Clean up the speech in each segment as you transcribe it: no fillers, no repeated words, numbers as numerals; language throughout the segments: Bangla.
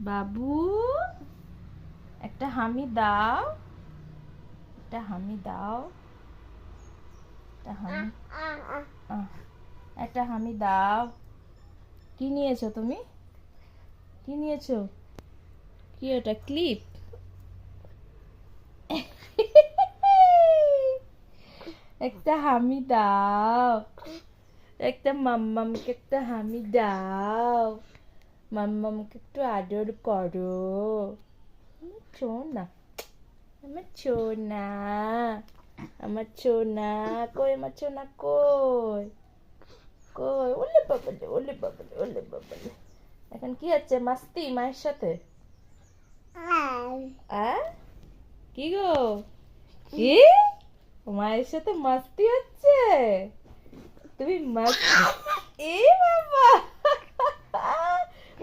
বাবু একটা হামি দাও, একটা হামি দাও, একটা হামি, একটা হামি দাও। কি নিয়েছো তুমি? কি নিয়েছো? কি ওটা, ক্লিপ? একটা হামি দাও, একটা মাম্মামকে একটা হামি দাও, মাম্মামকে একটু আদর করো। আমার সোনা, আমার সোনা, আমার সোনা কই, আমার সোনা কই, কই? ওলে বাবালে, ওলে বাবালে, ওলে বাবালে। এখন কি হচ্ছে, মাস্তি মায়ের সাথে? কি গো, কি মায়ের সাথে মাস্তি হচ্ছে? তুমি মাস্তি, এ বাবা,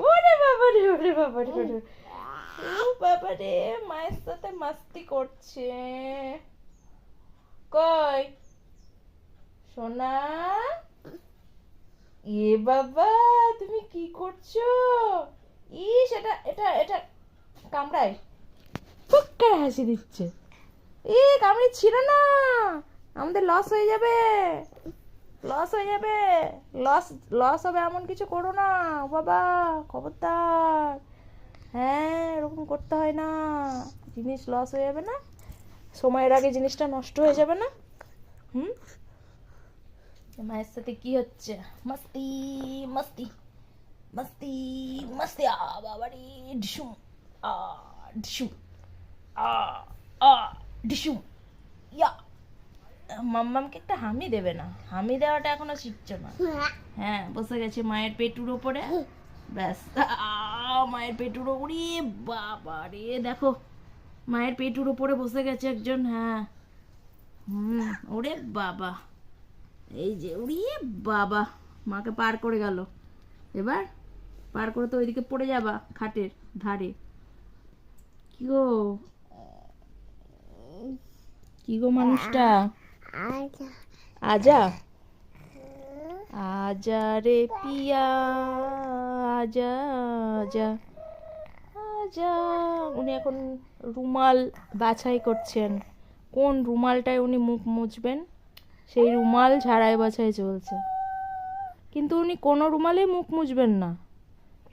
ওরে বাবা রে, ওরে বাবা রে, ওরে ও বাবা রে, মায়ের সাথে মাস্তি করছে। কই সোনা, এ বাবা তুমি কি করছো? ইস, এটা এটা এটা কামড়ায়, ফুক্কার হাসি দিচ্ছে। কামড়ে ছিল না, আমাদের লস হয়ে যাবে, লস হয়ে যাবে, লস লস হবে, এমন কিছু করো না বাবা, খবরদার। হ্যাঁ, এরকম করতে হয় না, জিনিস লস হয়ে যাবে না, সময়ের আগে জিনিসটা নষ্ট হয়ে যাবে না। হুম, মায়ের সাথে কি হচ্ছে? মাস্তি মাস্তি মাস্তি মাস্তি, বাবারি ডিসুম, আ ডিসুম, আ আ ডিসুম, ইয়া। মাম্মামকে একটা হামি দেবে না? হামি দেওয়াটা এখনো শিখছো না? হ্যাঁ, বসে গেছে মায়ের পেটুর ওপরে, ব্যাস। মায়ের পেটুর ওপরে, বাবা রে, দেখো মায়ের পেটুর ওপরে বসে গেছে একজন। হ্যাঁ, ওরে বাবা, এই যে উড়িয়ে বাবা, মাকে পার করে গেল। এবার পার করে তো ওইদিকে পড়ে যাবা খাটের ধারে। কি গো, কি গো মানুষটা, আজা, আজা রে পিয়া, আজা, আজা, আজা। উনি এখন রুমাল বাছাই করছেন, কোন রুমালটায় উনি মুখ মুছবেন সেই রুমাল ঝাড়াই বাছাই চলছে। কিন্তু উনি কোনো রুমালেই মুখ মুছবেন না,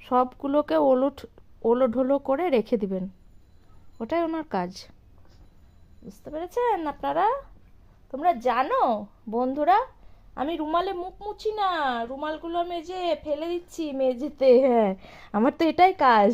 সবগুলোকে ওলোঢোলো করে রেখে দিবেন, ওটাই ওনার কাজ। বুঝতে পেরেছেন আপনারা? তোমরা জানো বন্ধুরা, আমি রুমালে মুখ মুছি না, রুমালগুলো মেজে ফেলে দিচ্ছি মেঝেতে। হ্যাঁ, আমার তো এটাই কাজ।